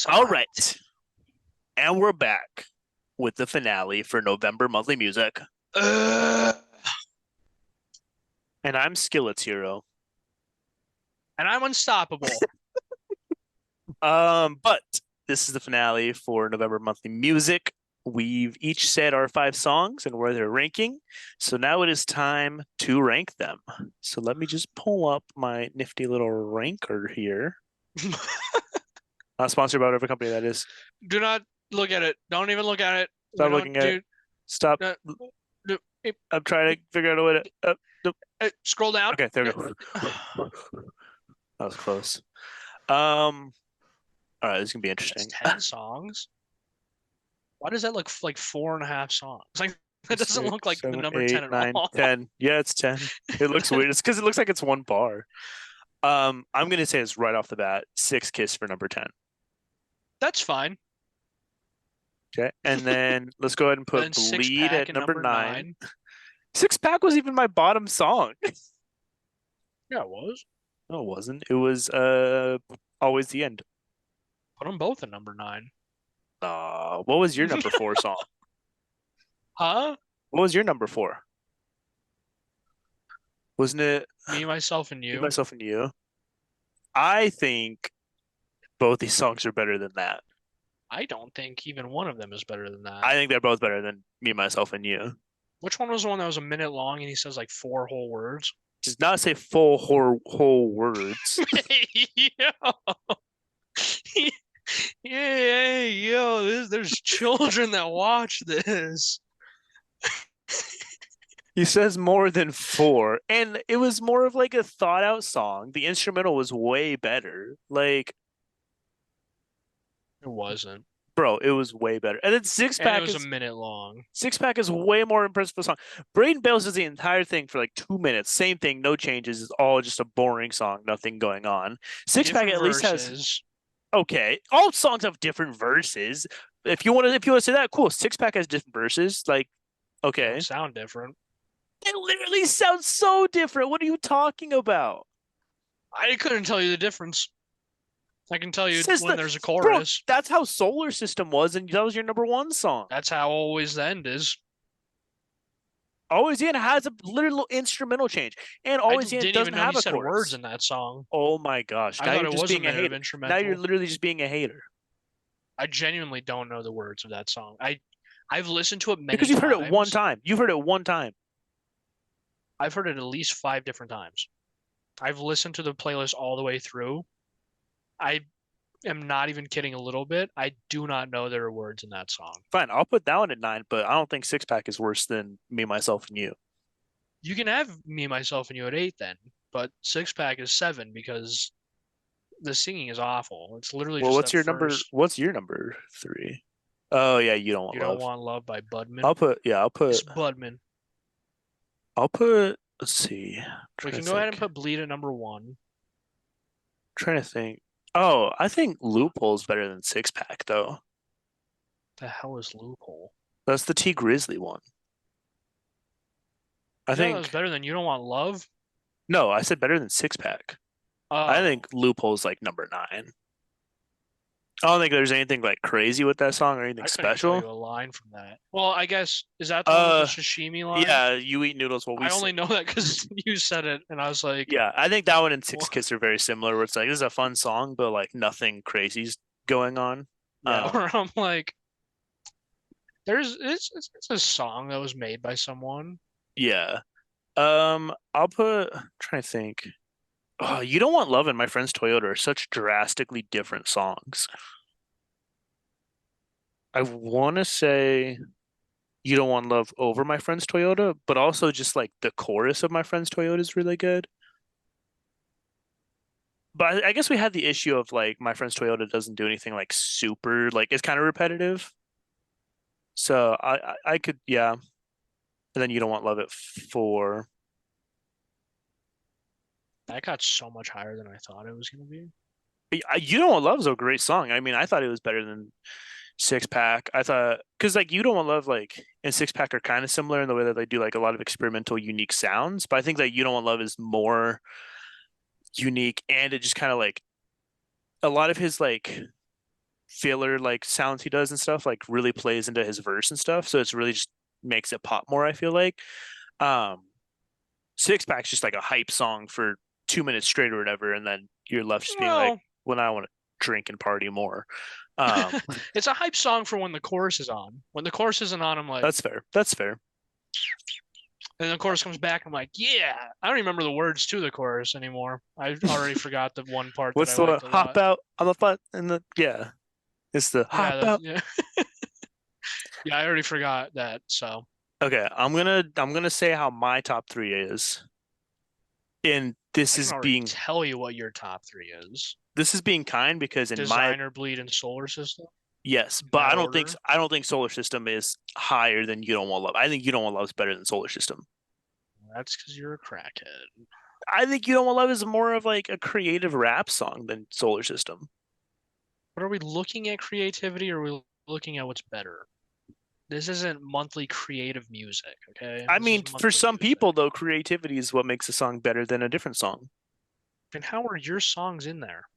All right. And we're back with the finale for November Monthly Music. Uh, And I'm Skillet's hero. and I'm unstoppable. But this is the finale for November Monthly Music. We've each said our 5 songs and where they're ranking. So now it is time to rank them. So let me just pull up my nifty little ranker here. Not sponsored by whatever company that is. Do not look at it. Don't even look at it. Stop looking at it. Stop. Uh, I'm trying to figure out a way to. Scroll down. Okay, there we go. That was close. All right, this is gonna be interesting. That's 10 songs. Why does that look like 4.5 songs? Like that doesn't 6, look like 7, the number 8, 10 at 9, all. 10. Yeah, it's 10. It looks weird. It's because it looks like it's one bar. I'm gonna say it's right off the bat, 6 Kiss for number 10. That's fine. Okay, and then let's go ahead and Then put Six Bleed Pack at and number number 9. 6 Pack was even my bottom song. Yeah, it was. No, it wasn't. It was Always the End. Put them both at number 9. What was your number 4 song? Huh? What was your number 4? Wasn't it Me, myself, and Me, you. Myself, and You? I think both these songs are better than that. I don't think even one of them is better than that. I think they're both better than Me, Myself, and You. Which one was the one that was a minute long and he says like 4 whole words? Does not say full whole words. Yo. Yeah, yo, there's children that watch this. He says more than 4, and it was more of like a thought out song. The instrumental was way better. Like, It wasn't. bro, it was way better. And then Six And it Pack was is a minute long. 6 Pack is way more impressive of a song. Braden Bales does the entire thing for like 2 minutes. Same thing, no changes. It's all just a boring song, nothing going on. Six Pack Different at least has verses. okay. All songs have different verses. If you want to say that, cool. 6 Pack has different verses. Like, They okay. don't sound different. It literally sounds so different. What are you talking about? I couldn't tell you the difference. I can tell you Says when the there's a bro, chorus. that's how Solar System was, and that was your number 1 song. That's how Always the End is. Always the End has a literal instrumental change, and I Always the End didn't even doesn't know he have a said words chorus. in that song. Oh my gosh! I Now thought you're it just was a being a minute of hater. Now you're instrumental. literally just being a hater I genuinely don't know the words of that song. I've listened to it many because you've heard it one times. time. You've heard it one time. I've heard it at least 5 different times. I've listened to the playlist all the way through. I am not even kidding a little bit. I do not know there are words in that song. Fine, I'll put that one at 9, but I don't think 6 Pack is worse than Me, Myself, and You. You can have Me, Myself, and You at 8 then, but Six Pack is 7 because the singing is awful. It's literally Well, just that first what's your number 3? Oh yeah, You Don't Want You Don't Love. Want Love by Budman. I'll put yeah, It's Budman. let's see. We can go ahead and put Bleed at number 1. Trying to think. Oh, I think Loophole's better than 6 Pack though. The hell is Loophole? That's the T Grizzly one. I You know that was think better than You Don't Want Love? no, I said better than 6 Pack. I Oh, think Loophole's like number 9. I don't think there's anything like crazy with that song or anything I couldn't tell special. you a line from that. Well, I guess is that the one with the sashimi line? Yeah, you eat noodles while we I only sing. know that because you said it, and I was like, Yeah, I think that one and Six well, Kiss are very similar. Where it's like this is a fun song, but like nothing crazy's going on. yeah. Where I'm like, it's a song that was made by someone. Yeah. I'll put. I'm trying to think. Oh, You Don't Want Love and My Friend's Toyota are such drastically different songs. I want to say You Don't Want Love over My Friend's Toyota, but also just like the chorus of My Friend's Toyota is really good. But I guess we had the issue of like My Friend's Toyota doesn't do anything like super like it's kind of repetitive. So I could yeah. And then You Don't Want Love at 4. That got so much higher than I thought it was gonna be. You Don't Want Love is a great song. I mean, I thought it was better than 6 Pack. I thought because like You Don't Want Love like and 6 Pack are kind of similar in the way that they do like a lot of experimental, unique sounds. But I think that You Don't Want Love is more unique, and it just kind of like a lot of his like filler like sounds he does and stuff like really plays into his verse and stuff. So it's really just makes it pop more, I feel like. Um Six Pack's just like a hype song for 2 minutes straight or whatever, and then you're left just being like, Well, when I want to drink and party more. Um it's a hype song for when the chorus is on. When the chorus isn't on, I'm like, that's fair. That's fair. and the chorus comes back, I'm like, yeah. I don't even remember the words to the chorus anymore. I already forgot the one part that I What's the liked a hop lot. out on the butt and the yeah. It's the hop Yeah, out. yeah, yeah. I already forgot that. So Okay, I'm gonna say how my top three is. And I can already tell you what your top three is. this is being kind because in my Designer, Bleed, and Solar System. yes, In but that order. I don't think Solar System is higher than You Don't Want Love. I think You Don't Want Love is better than Solar System. That's because you're a crackhead. I think You Don't Want Love is more of like a creative rap song than Solar System. But are we looking at creativity or are we looking at what's better? This isn't monthly creative music, okay? I This is mean, for monthly some music. people though, creativity is what makes a song better than a different song. And how are your songs in there?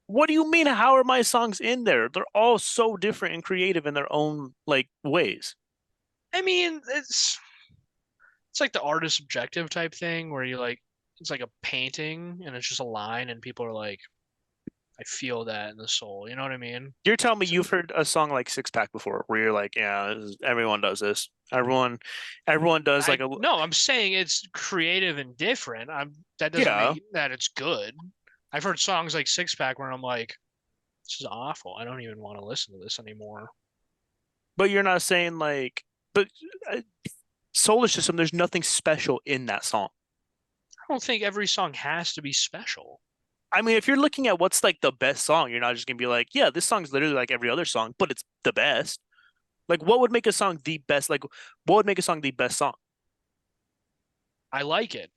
What do you mean? How are my songs in there? They're all so different and creative in their own like ways. I mean, it's like the artist objective type thing where you like it's like a painting and it's just a line and people are like, I feel that in the soul. You know what I mean? You're telling me So, you've heard a song like Six Pack before, where you're like, yeah, everyone does this. Everyone does like I a no, I'm saying it's creative and different. That doesn't yeah. mean that it's good. I've heard songs like Six Pack where I'm like, this is awful. I don't even want to listen to this anymore. But you're not saying like, but uh, Solar System. There's nothing special in that song. I don't think every song has to be special. I mean, if you're looking at what's like the best song, you're not just gonna be like, yeah, this song's literally like every other song, but it's the best. Like, what would make a song the best? Like, what would make a song the best song? I like it.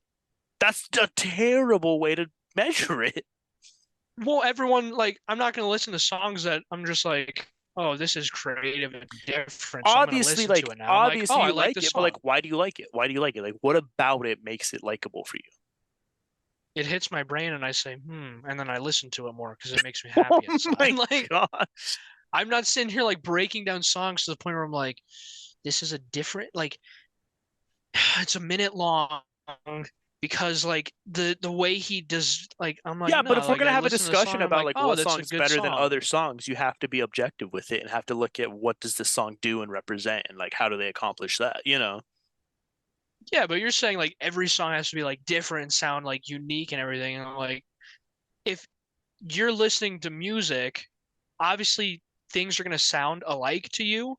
That's a terrible way to measure it. Well, everyone like I'm not gonna listen to songs that I'm just like, oh, this is creative and different, so I'm gonna listen to it now. I'm like, oh, Obviously I you like like this it, but song. like, why do you like it? Why do you like it? Like, what about it makes it likable for you? It hits my brain and I say, and then I listen to it more because it makes me Oh happy inside. my Like, God. I'm not sitting here like breaking down songs to the point where I'm like, this is a different like it's a minute long because like the way he does like I'm like Yeah, but no if we're like gonna I have a listen to the discussion song I'm about like like oh what that's a song's good better than song. other songs, you have to be objective with it and have to look at what does this song do and represent and like how do they accomplish that, you know? Yeah, but you're saying like every song has to be like different and sound like unique and everything. And I'm like, if you're listening to music, obviously things are going to sound alike to you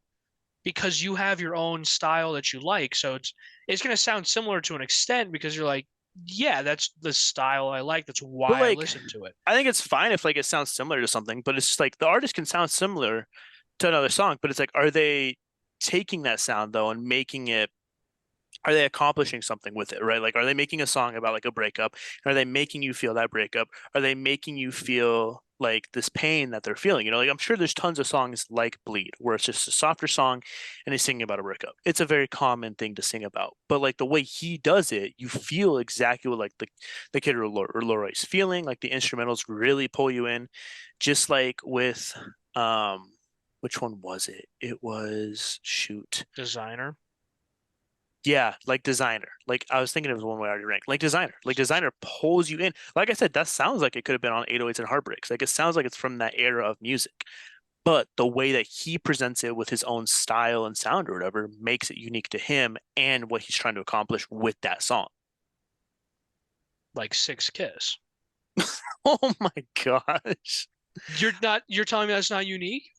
because you have your own style that you like. So it's going to sound similar to an extent because you're like, yeah, that's the style I like. That's But why I like listen to it. I think it's fine if like it sounds similar to something, but it's just like the artist can sound similar to another song, but it's like are they taking that sound though and making it are they accomplishing something with it, right? Like, are they making a song about like a breakup? Are they making you feel that breakup? Are they making you feel like this pain that they're feeling? You know, like I'm sure there's tons of songs like Bleed where it's just a softer song and he's singing about a breakup. It's a very common thing to sing about, but like the way he does it, you feel exactly what like the kid or Leroy's feeling. Like the instrumentals really pull you in, just like with which one was it? It was shoot. Designer. Yeah, like Designer. Like I was thinking it was one way I already ranked. Like Designer. Like Designer pulls you in. Like I said, that sounds like it could have been on 808s and Heartbreaks. Like it sounds like it's from that era of music. But the way that he presents it with his own style and sound or whatever makes it unique to him and what he's trying to accomplish with that song. Like Six Kiss. Oh my gosh. You're telling me that's not unique?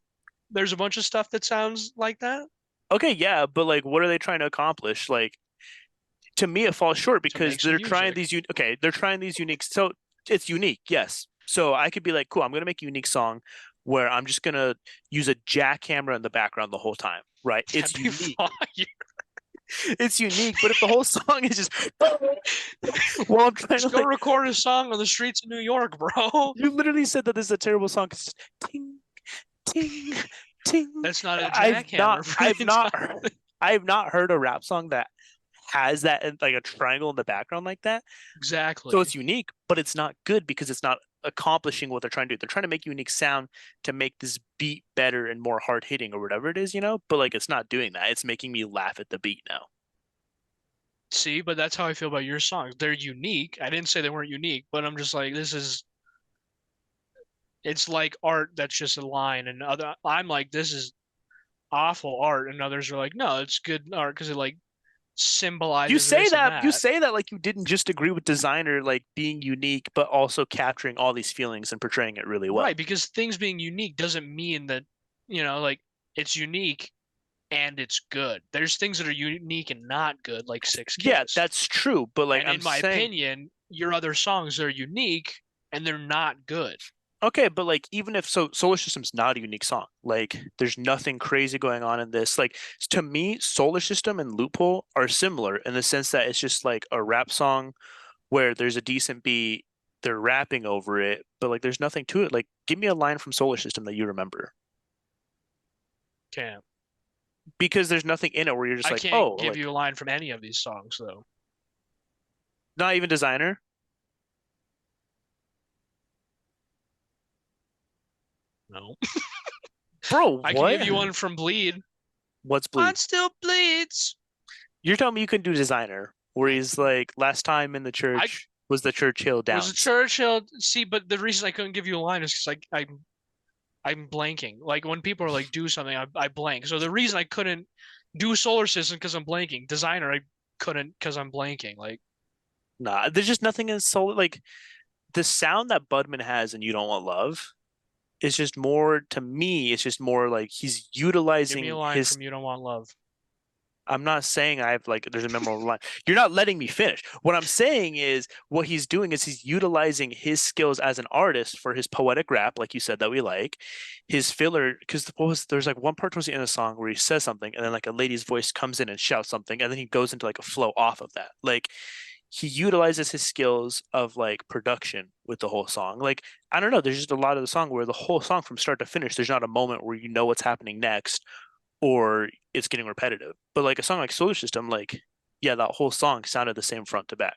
There's a bunch of stuff that sounds like that Okay, yeah, but like what are they trying to accomplish? Like to me it falls short to because make some they're trying music. these okay, they're trying these unique so it's unique, yes. So I could be like, cool, I'm gonna make a unique song where I'm just gonna use a jackhammer in the background the whole time, right? That'd It's be unique. fire. It's unique, but if the whole song is just well, I'm trying to Just go like record a song on the streets of New York, bro. you literally said that this is a terrible song 'cause it's just ting, ting, ting. That's not a jackhammer for the entire. I've not heard a rap song that has that like a triangle in the background like that. So Exactly. it's unique, but it's not good because it's not accomplishing what they're trying to do. They're trying to make a unique sound to make this beat better and more hard hitting or whatever it is, you know? But like it's not doing that. It's making me laugh at the beat now. See, but that's how I feel about your songs. They're unique. I didn't say they weren't unique, but I'm just like, it's like art that's just a line, and other, I'm like, this is awful art, and others are like, no, it's good art because it like You symbolizes say this and that you that. say that like you didn't just agree with designer like being unique, but also capturing all these feelings and portraying it really Right, well. because things being unique doesn't mean that, like it's unique and it's good. There's things that are unique and not good, like Six Yeah, Kiss. that's true, but like And I'm in my saying, opinion, your other songs are unique and they're not good. okay, but like even if so, Solar System's not a unique song. Like there's nothing crazy going on in this. Like to me, Solar System and Loophole are similar in the sense that it's just like a rap song where there's a decent beat, they're rapping over it, but like there's nothing to it. Like give me a line from Solar System that you remember. Can't. Because there's nothing in it where you're just I like, can't oh, give like you a line from any of these songs though. not even designer. No. Bro, I can give what? you one from Bleed. What's bleed? Heart still bleeds. You're telling me you can do designer where he's like, last time in the I church was the Churchill was a Downs. Churchill. See, but the reason I couldn't give you a line is because I'm blanking. Like when people are like, do something, I blank. So the reason I couldn't do Solar System because I'm blanking. Designer, I couldn't because I'm blanking. Like, Nah, there's just nothing in soul. Like the sound that Budman has in You Don't Want Love is just more, to me, it's just more like he's give me a utilizing line his. from You Don't Want Love. I'm not saying I have like there's a memorable line. You're not letting me finish. What I'm saying is what he's doing is he's utilizing his skills as an artist for his poetic rap, like you said that we like, his filler. Because what was there's like one part towards the end of the song where he says something and then like a lady's voice comes in and shouts something and then he goes into like a flow off of that. Like he utilizes his skills of like production with the whole song. Like I don't know, there's just a lot of the song where the whole song from start to finish, there's not a moment where you know what's happening next or it's getting repetitive. But like a song like Solar System, like yeah, that whole song sounded the same front to back.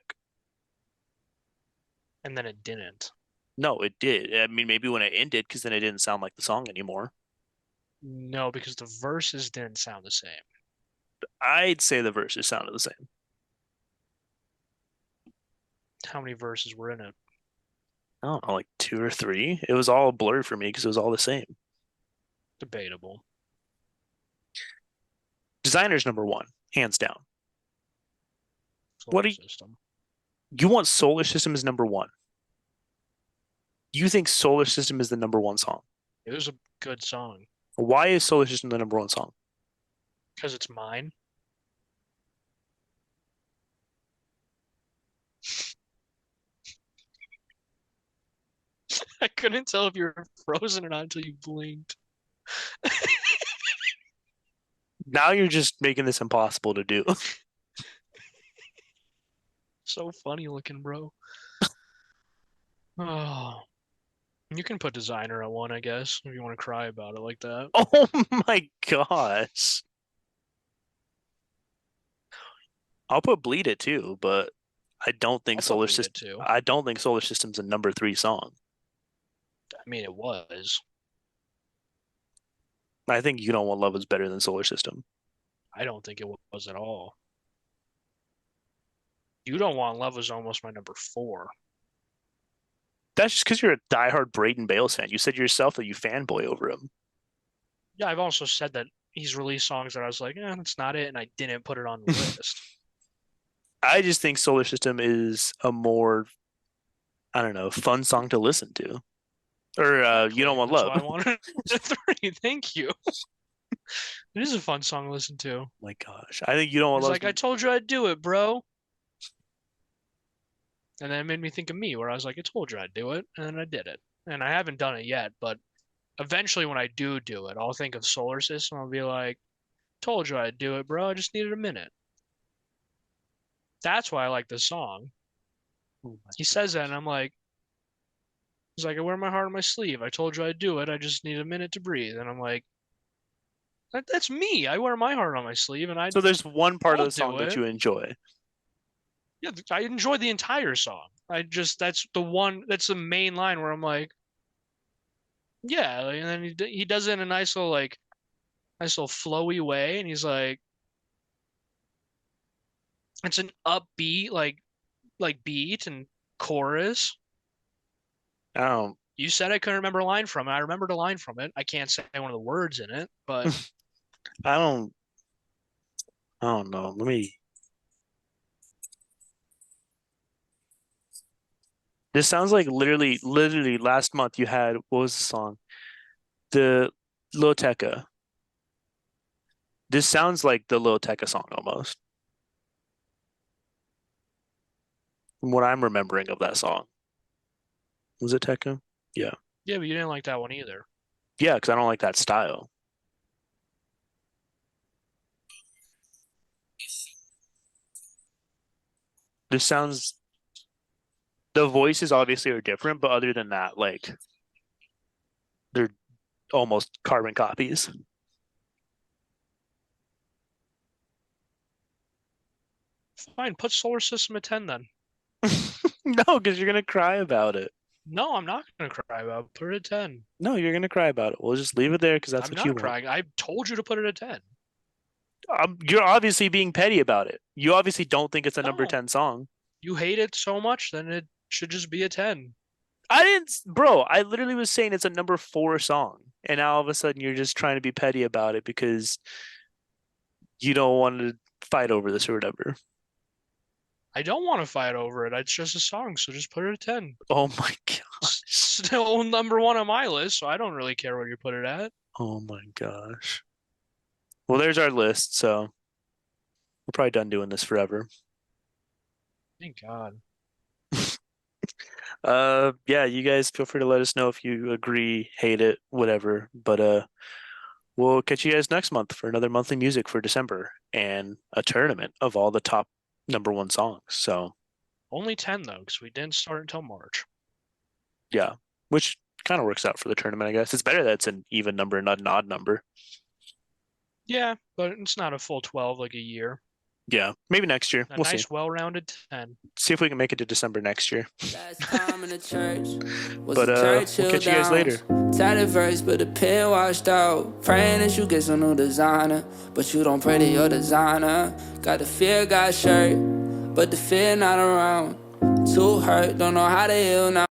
And then it didn't. No, it did. I mean, maybe when it ended, because then it didn't sound like the song anymore. No, because the verses didn't sound the same. I'd say the verses sounded the same. How many verses were in it? I don't know, like two or three. It was all blurred for me because it was all the same. Debatable. Designer's number one, hands down. What Solar do System. you want? Solar System is number one. You think Solar System is the number one song? It was a good song Why is Solar System the number one song? because it's mine. I couldn't tell if you were frozen or not until you blinked. Now you're just making this impossible to do. So funny looking, bro. Oh, you can put designer at one, I guess, if you want to cry about it like that. Oh my gosh. I'll put Bleed It too, but I'll put Bleed It too. I don't think Solar System's a number three song. I mean, it was. I think You Don't Want Love is better than Solar System. I don't think it was at all. You Don't Want Love was almost my number four. That's just because you're a diehard Braden Bales fan. You said yourself that you fanboy over him. Yeah, I've also said that he's released songs that I was like, that's not it, and I didn't put it on the list. I just think Solar System is a more, I don't know, fun song to listen to. Or You Don't Exactly. Want That's Love. why I wanted a three. Thank you. It is a fun song to listen to. My gosh. I think You Don't Want He's Love. like, I told you I'd do it, bro. And then it made me think of me, where I was like, I told you I'd do it, and then I did it. And I haven't done it yet, but eventually when I do it, I'll think of Solar System. I'll be like, told you I'd do it, bro. I just needed a minute. That's why I like this song. Oh my He says that, gosh. and I'm like, he's like, I wear my heart on my sleeve. I told you I'd do it. I just need a minute to breathe. And I'm like, that's me. I wear my heart on my sleeve, and So there's one part of I'll the song do that it. you enjoy. Yeah, I enjoy the entire song. That's the main line where I'm like, yeah, and then he does it in a nice little flowy way, and he's like, it's an upbeat beat and chorus. I don't. You said I couldn't remember a line from it. I remembered a line from it. I can't say one of the words in it, but I don't. I don't know. Let me. This sounds like literally last month you had what was the song? The Lil Tecca. This sounds like the Lil Tecca song almost, from what I'm remembering of that song. Was it Tecca? Yeah. yeah, but you didn't like that one either. Yeah, because I don't like that style. This sounds the voices obviously are different, but other than that, like they're almost carbon copies. Fine, put Solar System at 10 then. No, because you're gonna cry about it. No, I'm not gonna cry about it. Put it at 10. No, you're gonna cry about it. We'll just leave it there because that's I'm what you not want. crying. I told you to put it at 10. You're obviously being petty about it. You obviously don't think it's a number No, 10 song. you hate it so much, then it should just be a 10. I didn't, bro. I literally was saying it's a number 4 song, and now all of a sudden you're just trying to be petty about it because you don't want to fight over this or whatever. I don't want to fight over it. It's just a song, so just put it at 10. Oh my gosh. Still number 1 on my list, so I don't really care where you put it at. Oh my gosh. Well, there's our list, so we're probably done doing this forever. Thank God. Yeah, you guys feel free to let us know if you agree, hate it, whatever. But we'll catch you guys next month for another monthly music for December and a tournament of all the top number 1 songs. So Only 10 though, because we didn't start until March. yeah, which kind of works out for the tournament, I guess. It's better that it's an even number, not an odd number. Yeah, but it's not a full 12 like a year. Yeah, maybe next year. A We'll see. nice, well-rounded 10. See if we can make it to December next year. Last time in the church was But the we'll Churchill catch you guys later. Downs. Tatted verse, but the pen washed out. Praying that you get some new designer, but you don't pray to your designer. Got the fear, got shirt, but the fear not around. Too hurt, don't know how to heal now.